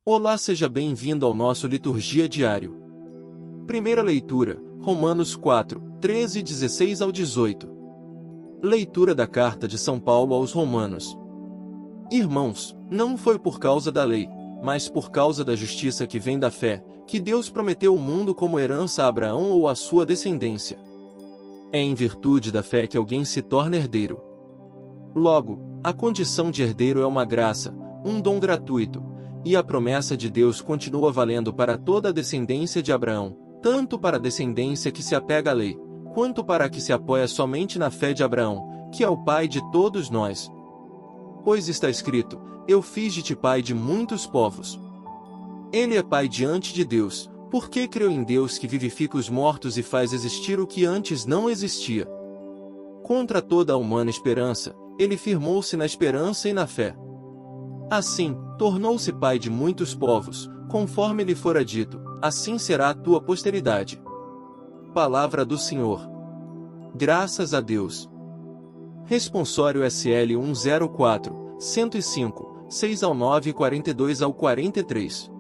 Olá, seja bem-vindo ao nosso Liturgia Diário. Primeira leitura, Romanos 4, 13 e 16 ao 18. Leitura da Carta de São Paulo aos Romanos. Irmãos, não foi por causa da lei, mas por causa da justiça que vem da fé, que Deus prometeu o mundo como herança a Abraão ou à sua descendência. É em virtude da fé que alguém se torna herdeiro. Logo, a condição de herdeiro é uma graça, um dom gratuito, e a promessa de Deus continua valendo para toda a descendência de Abraão, tanto para a descendência que se apega à lei, quanto para a que se apoia somente na fé de Abraão, que é o pai de todos nós. Pois está escrito: Eu fiz de ti pai de muitos povos. Ele é pai diante de Deus, porque creu em Deus que vivifica os mortos e faz existir o que antes não existia. Contra toda a humana esperança, ele firmou-se na esperança e na fé. Assim, tornou-se pai de muitos povos, conforme lhe fora dito, assim será a tua posteridade. Palavra do Senhor. Graças a Deus. Responsório SL 104, 105, 6 ao 9 e 42 ao 43.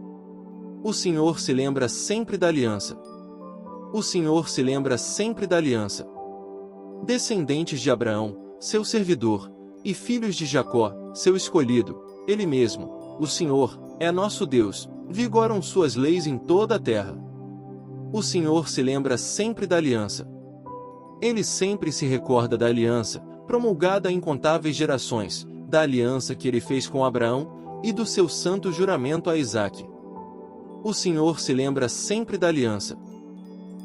O Senhor se lembra sempre da aliança. O Senhor se lembra sempre da aliança. Descendentes de Abraão, seu servidor, e filhos de Jacó, seu escolhido, Ele mesmo, o Senhor, é nosso Deus, vigoram suas leis em toda a terra. O Senhor se lembra sempre da aliança. Ele sempre se recorda da aliança, promulgada a incontáveis gerações, da aliança que ele fez com Abraão, e do seu santo juramento a Isaque. O Senhor se lembra sempre da aliança.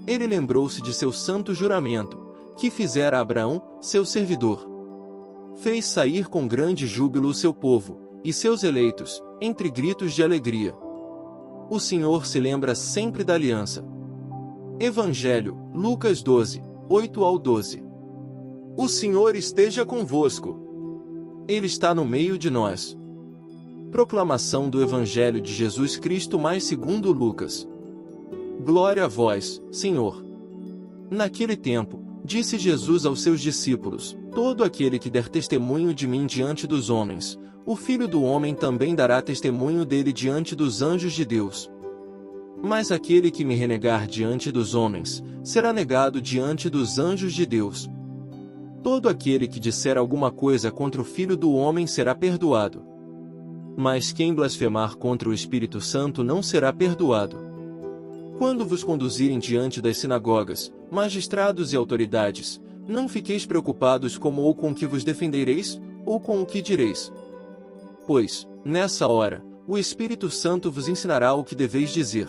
Ele lembrou-se de seu santo juramento, que fizera a Abraão, seu servidor. Fez sair com grande júbilo o seu povo, e seus eleitos, entre gritos de alegria. O Senhor se lembra sempre da aliança. Evangelho, Lucas 12, 8 ao 12. O Senhor esteja convosco. Ele está no meio de nós. Proclamação do Evangelho de Jesus Cristo mais segundo Lucas. Glória a vós, Senhor. Naquele tempo, disse Jesus aos seus discípulos: Todo aquele que der testemunho de mim diante dos homens, o Filho do Homem também dará testemunho dele diante dos anjos de Deus. Mas aquele que me renegar diante dos homens, será negado diante dos anjos de Deus. Todo aquele que disser alguma coisa contra o Filho do Homem será perdoado. Mas quem blasfemar contra o Espírito Santo não será perdoado. Quando vos conduzirem diante das sinagogas, magistrados e autoridades, não fiqueis preocupados como ou com o que vos defendereis, ou com o que direis. Pois, nessa hora, o Espírito Santo vos ensinará o que deveis dizer.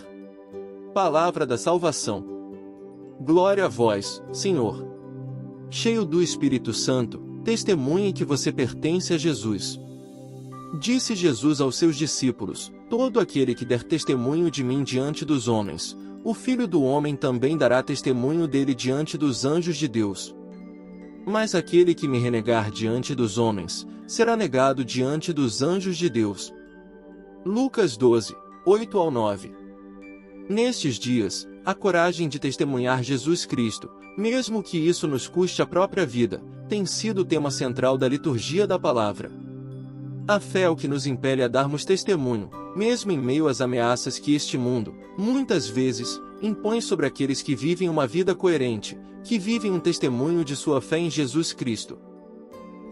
Palavra da salvação. Glória a vós, Senhor. Cheio do Espírito Santo, testemunhe que você pertence a Jesus. Disse Jesus aos seus discípulos: Todo aquele que der testemunho de mim diante dos homens, o Filho do Homem também dará testemunho dele diante dos anjos de Deus. Mas aquele que me renegar diante dos homens, será negado diante dos anjos de Deus. Lucas 12, 8 ao 9. Nestes dias, a coragem de testemunhar Jesus Cristo, mesmo que isso nos custe a própria vida, tem sido o tema central da liturgia da palavra. A fé é o que nos impele a darmos testemunho, mesmo em meio às ameaças que este mundo, muitas vezes, impõe sobre aqueles que vivem uma vida coerente, que vivem um testemunho de sua fé em Jesus Cristo.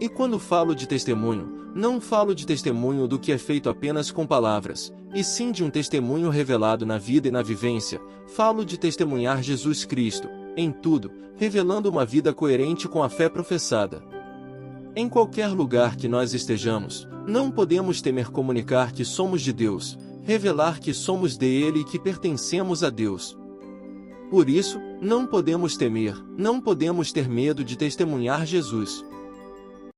E quando falo de testemunho, não falo de testemunho do que é feito apenas com palavras, e sim de um testemunho revelado na vida e na vivência. Falo de testemunhar Jesus Cristo, em tudo, revelando uma vida coerente com a fé professada. Em qualquer lugar que nós estejamos, não podemos temer comunicar que somos de Deus, revelar que somos dele e que pertencemos a Deus. Por isso, não podemos temer, não podemos ter medo de testemunhar Jesus.